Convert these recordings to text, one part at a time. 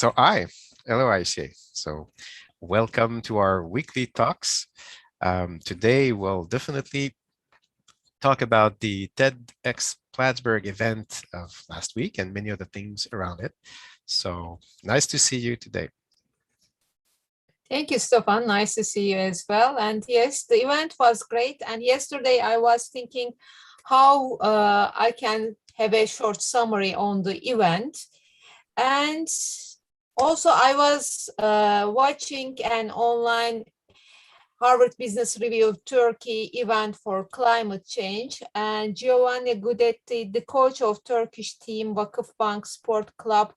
Hello Ayse. So welcome to our weekly talks. Today we'll definitely talk about the TEDxPlattsburgh event of last week and many other things around it. So nice to see you today. Thank you, Stephane. Nice to see you as well. And yes, the event was great. And yesterday I was thinking how I can have a short summary on the event. And also I was watching an online Harvard Business Review Turkey event for climate change. And Giovanni Guidetti, the coach of Turkish team Vakıfbank Sport Club,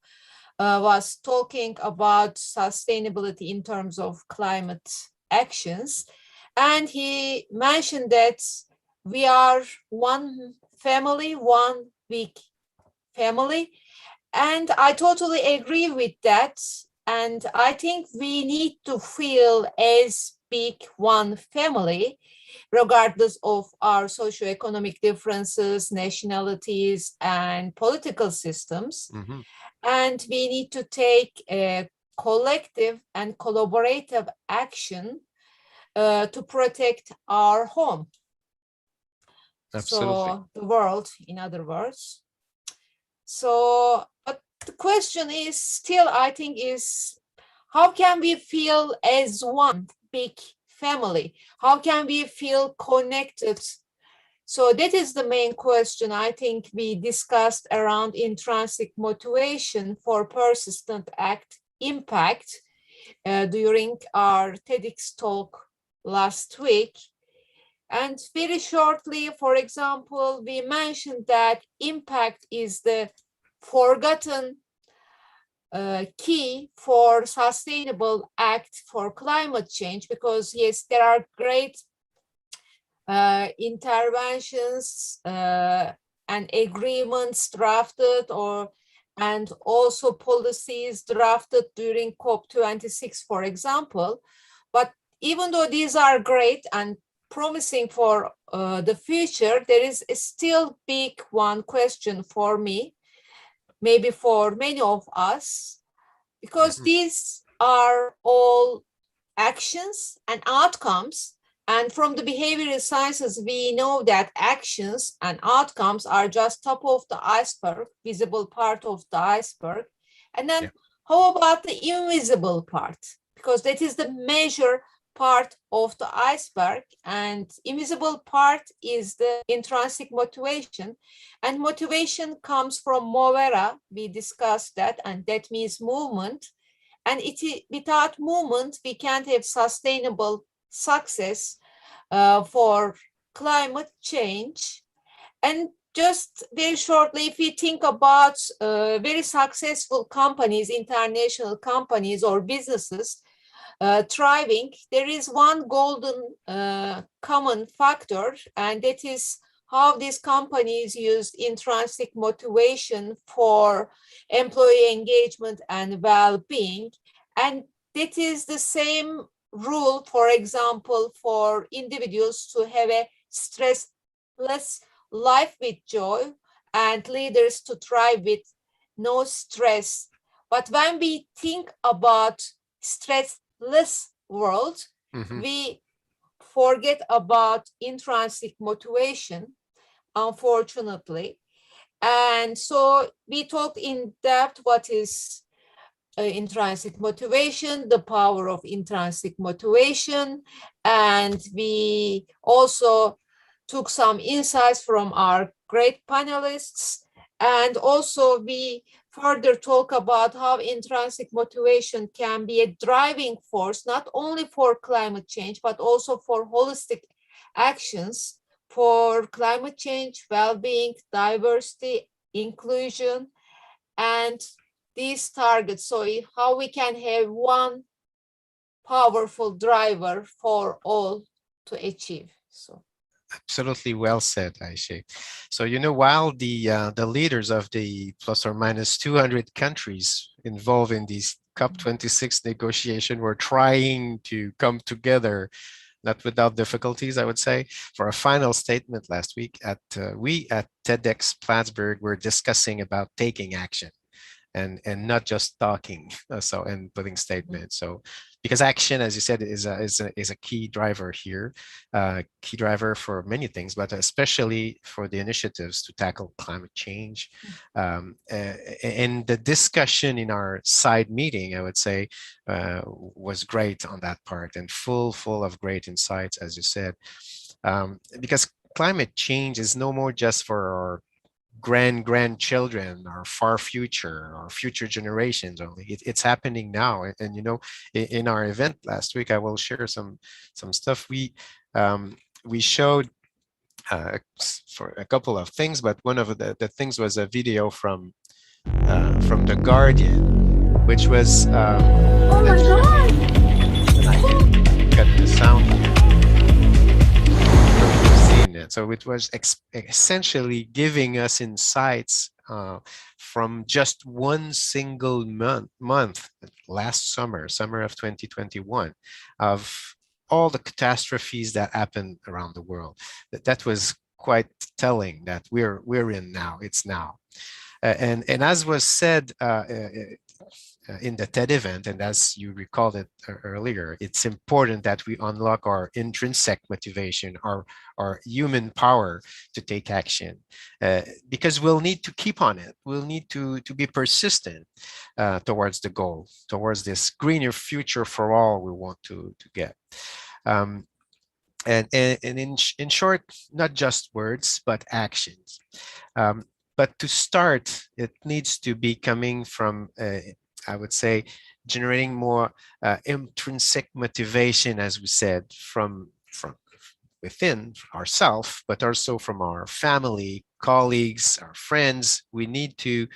was talking about sustainability in terms of climate actions. And he mentioned that we are one family, one big family. And I totally agree with that. And I think we need to feel as big one family, regardless of our socioeconomic differences, nationalities, and political systems. Mm-hmm. And we need to take a collective and collaborative action to protect our home. Absolutely. So the world, in other words. So, but the question is still, I think, is how can we feel as one big family? How can we feel connected? So that is the main question I think we discussed around intrinsic motivation for persistent impact during our TEDx talk last week. And very shortly, for example, we mentioned that impact is the forgotten key for sustainable act for climate change, because yes, there are great interventions and agreements drafted and also policies drafted during COP26, for example. But even though these are great and promising for the future, there is a still big one question for me, maybe for many of us, because these are all actions and outcomes. And from the behavioral sciences, we know that actions and outcomes are just top of the iceberg, visible part of the iceberg. And then how about the invisible part? Because that is the measure part of the iceberg, and invisible part is the intrinsic motivation. And motivation comes from movere, we discussed that, and that means movement. And without movement, we can't have sustainable success for climate change. And just very shortly, if we think about very successful companies, international companies or businesses thriving, there is one golden common factor, and that is how these companies use intrinsic motivation for employee engagement and well-being. And that is the same rule, for example, for individuals to have a stressless life with joy, and leaders to thrive with no stress. But when we think about stressless world, we forget about intrinsic motivation, unfortunately. And so we talked in depth what is intrinsic motivation, the power of intrinsic motivation, and we also took some insights from our great panelists. And also we further talk about how intrinsic motivation can be a driving force, not only for climate change, but also for holistic actions for climate change, well-being, diversity, inclusion, and these targets. So how we can have one powerful driver for all to achieve. So absolutely well said, Ayse. So, while the leaders of the plus or minus 200 countries involved in these COP26 negotiation were trying to come together, not without difficulties, I would say, for a final statement last week, we at TEDxPlattsburgh were discussing about taking action. and not just talking. So and putting statements. So because action, as you said, is a key driver here, key driver for many things, but especially for the initiatives to tackle climate change. And the discussion in our side meeting, I would say, was great on that part, and full of great insights, as you said, because climate change is no more just for our grandchildren, our far future, our future generations only. It's happening now. And you know, in our event last week, I will share some stuff. We showed for a couple of things, but one of the things was a video from The Guardian, which was Oh my God! and I can cut the sound here. So it was essentially giving us insights from just one single month last summer of 2021, of all the catastrophes that happened around the world. That was quite telling that we're in now. It's now. And as was said in the TED event, and as you recalled it earlier, it's important that we unlock our intrinsic motivation, our human power to take action, because we'll need to keep on it. We'll need to be persistent towards the goal, towards this greener future for all we want to get. And in short, not just words, but actions. But to start, it needs to be coming from I would say, generating more intrinsic motivation, as we said, from within ourselves, but also from our family, colleagues, our friends. We need to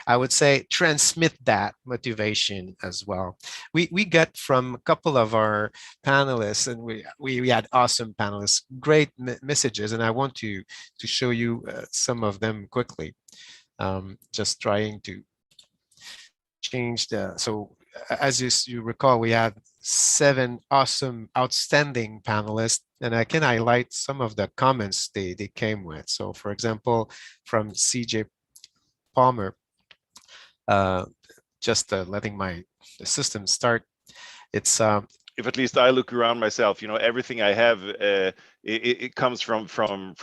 I would say, transmit that motivation as well. We got from a couple of our panelists, and we had awesome panelists, great messages, and I want to show you some of them quickly. Just trying to change so as you recall, we had 7 awesome, outstanding panelists, and I can highlight some of the comments they came with. So for example, from CJ Palmer, just letting the system start. It's if at least I look around myself, you know, everything I have, it comes from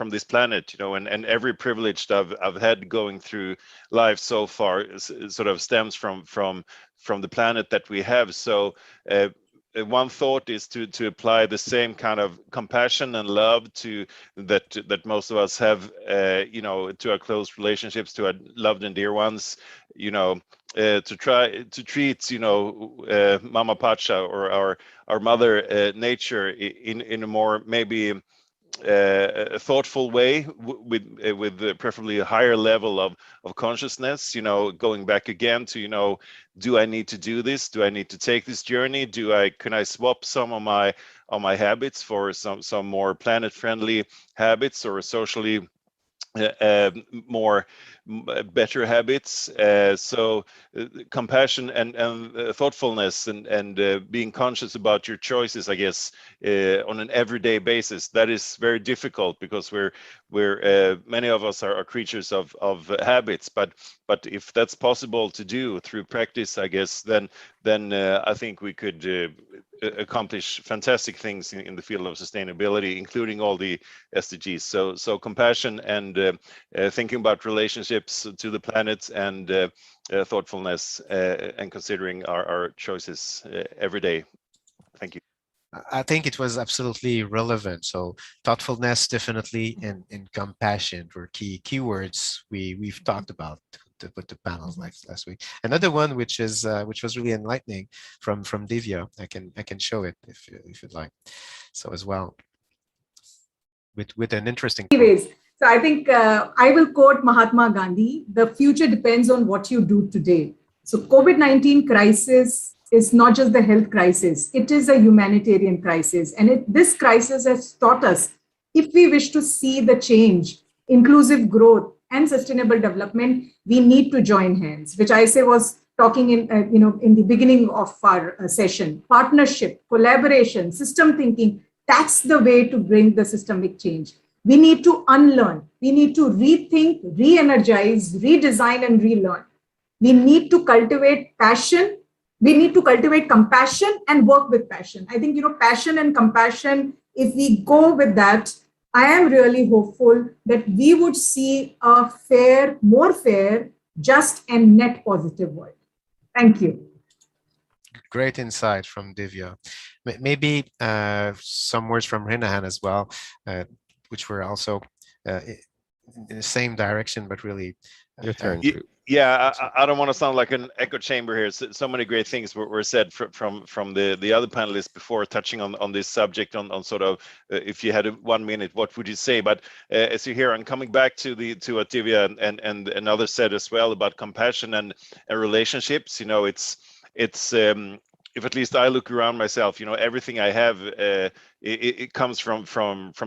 this planet, you know, and every privilege that I've had going through life so far sort of stems from the planet that we have. So one thought is to apply the same kind of compassion and love to that most of us have, you know, to our close relationships, to our loved and dear ones, you know, to try to treat, you know, Mama Pacha or our mother nature in a more maybe a thoughtful way, with preferably a higher level of consciousness, you know, going back again to, you know, do I need to do this? Do I need to take this journey? Can I swap some of my habits for some more planet friendly habits, or socially more better habits? So compassion and thoughtfulness and being conscious about your choices, I guess, on an everyday basis. That is very difficult because we're many of us are creatures of habits, but if that's possible to do through practice, I guess, then I think we could accomplish fantastic things in the field of sustainability, including all the SDGs. So compassion and thinking about relationships to the planet, and thoughtfulness, and considering our choices every day. Thank you. I think it was absolutely relevant. So thoughtfulness, definitely, and compassion were keywords we've talked about with the panels like last week. Another one which was really enlightening from Divya. I can show it if you'd like. So as well, with an interesting. Anyways, so I think I will quote Mahatma Gandhi: "The future depends on what you do today." So COVID-19 crisis is not just the health crisis; it is a humanitarian crisis, and this crisis has taught us, if we wish to see the change, inclusive growth, and sustainable development, we need to join hands, which Ayse was talking in the beginning of our session. Partnership, collaboration, system thinking, that's the way to bring the systemic change. We need to unlearn. We need to rethink, re-energize, redesign, and relearn. We need to cultivate passion. We need to cultivate compassion and work with passion. I think, passion and compassion, if we go with that, I am really hopeful that we would see a fair, more fair, just and net positive world. Thank you. Great insight from Divya. Maybe some words from Rinahan as well, which were also in the same direction, but really your turn. Yeah, I don't want to sound like an echo chamber here. So many great things were said from the other panelists before, touching on this subject, on sort of if you had 1 minute, what would you say? But as you hear, I'm coming back to what Divya and others said as well about compassion and relationships. It's if at least I look around myself, everything I have, it comes from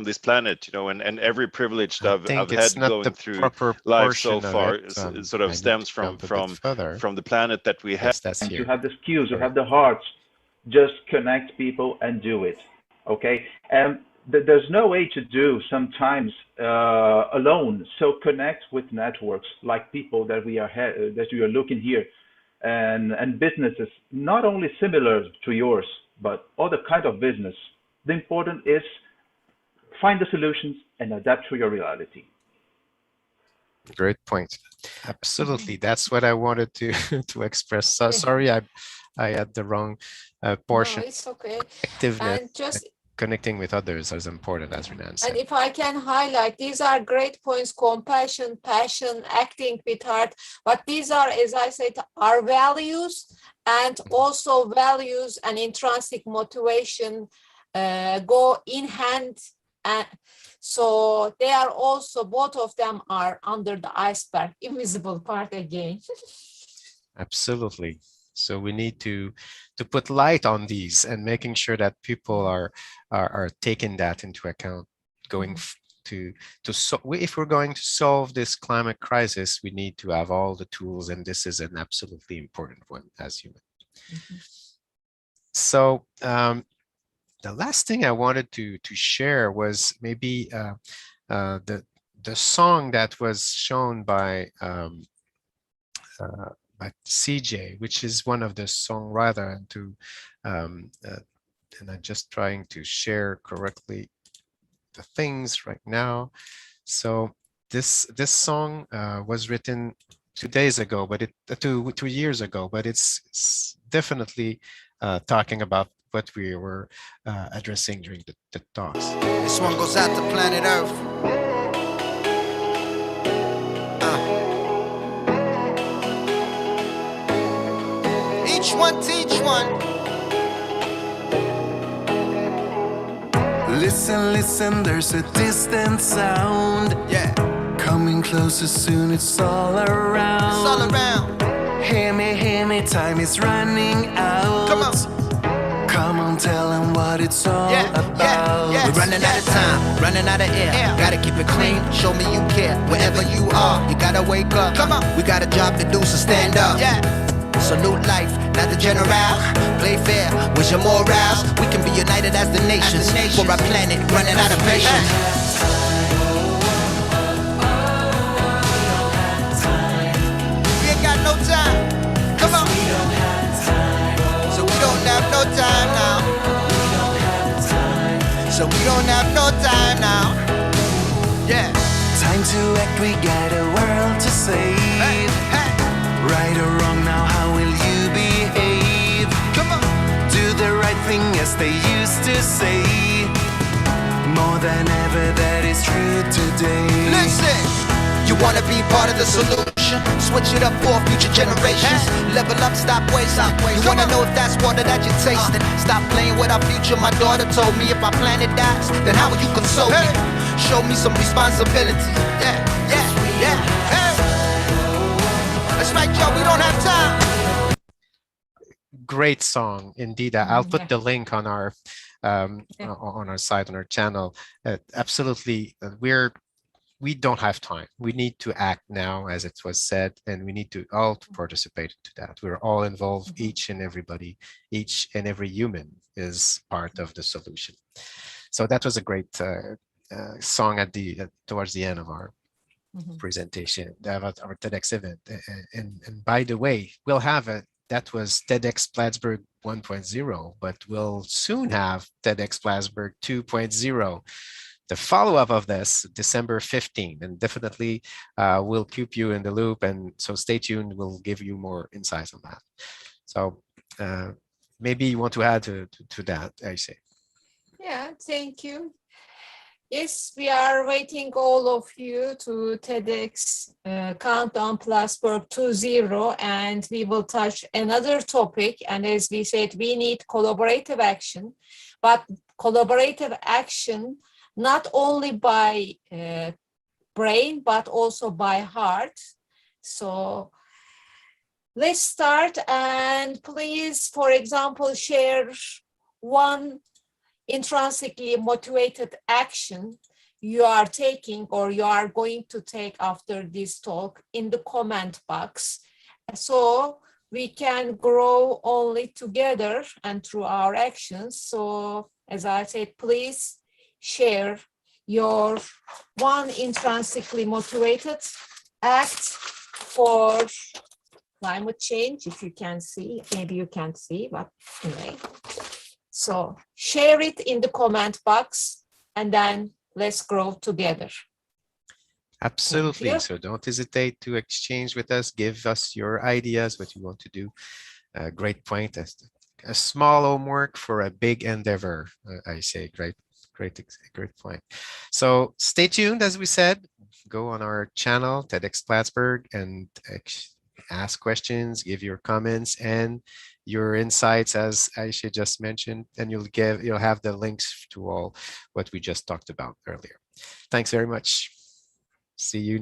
this planet, and every privilege that I've had going through life so far sort of stems from the planet that we have. Yes, and you have the skills, you have the hearts. Just connect people and do it. Okay, and there's no way to do sometimes alone. So connect with networks like people that we are looking here. And businesses not only similar to yours, but other kind of business. The important is find the solutions and adapt to your reality. Great point. Absolutely, that's what I wanted to express. So sorry, I had the wrong portion. No, it's okay. Activeness. And just connecting with others is important, as Renan said. And if I can highlight, these are great points: compassion, passion, acting with heart. But these are, as I said, our values, and also values and intrinsic motivation go in hand. And so they are also, both of them are under the iceberg, invisible part again. Absolutely. So we need to put light on these and making sure that people are taking that into account, going if we're going to solve this climate crisis, we need to have all the tools, and this is an absolutely important one, as you mentioned. So the last thing I wanted to share was maybe the song that was shown by CJ, which is one of the songwriter, and I'm just trying to share correctly the things right now. So this song was written 2 days ago, but 2 years ago, but it's definitely talking about what we were addressing during the talks. This one goes out to planet Earth. Each one teach one. Listen, listen, there's a distant sound. Yeah. Coming closer soon, it's all around. It's all around. Hear me, time is running out. Come on. Come on, tell them what it's all about. We're running out of time, running out of air. Gotta keep it clean, show me you care. Wherever you are, you gotta wake up. Come on. We got a job to do, so stand up. Salute life, not the general. Play fair, wish your morals. We can be united as the nations. For our planet, running out of patience. We ain't got no time. Come on. So we don't have no time now. So we don't have no time now. Yeah. Time to act, we got a world to save. Right or wrong now, how will you behave? Come on. Do the right thing as they used to say. More than ever, that is true today. Listen, you wanna be part of the solution? Switch it up for future generations. Level up, stop wasting. You wanna know if that's water that you're tasting? Stop playing with our future. My daughter told me if our planet dies, then how will you console me? Show me some responsibility. Yeah. Hey. That's right, Joe, we don't have time. Great song, indeed. I'll put the link on our site, on our channel. Absolutely, we don't have time. We need to act now, as it was said, and we need to all participate into that. We're all involved. Each and every human is part of the solution. So that was a great song towards the end of our presentation, about our TEDx event. And by the way, we'll have that was TEDxPlattsburgh 1.0, but we'll soon have TEDxPlattsburgh 2.0. The follow-up of this, December 15th, and definitely we'll keep you in the loop. And so stay tuned. We'll give you more insights on that. So maybe you want to add to that, Ayse. Yeah, thank you. Yes, we are waiting all of you to TEDx Countdown Plattsburgh 2.0, and we will touch another topic. And as we said, we need collaborative action, but collaborative action not only by brain, but also by heart. So let's start, and please, for example, share one intrinsically motivated action you are taking or you are going to take after this talk in the comment box, so we can grow only together and through our actions. So as I said, please share your one intrinsically motivated act for climate change. If you can see, maybe you can't see, but anyway. So share it in the comment box, and then let's grow together. Absolutely. So don't hesitate to exchange with us. Give us your ideas, what you want to do. Great point. A small homework for a big endeavor, I say. Great point. So stay tuned, as we said. Go on our channel, TEDxPlattsburgh, and ask questions, give your comments and your insights, as Ayse just mentioned, and you'll have the links to all what we just talked about earlier. Thanks very much. See you.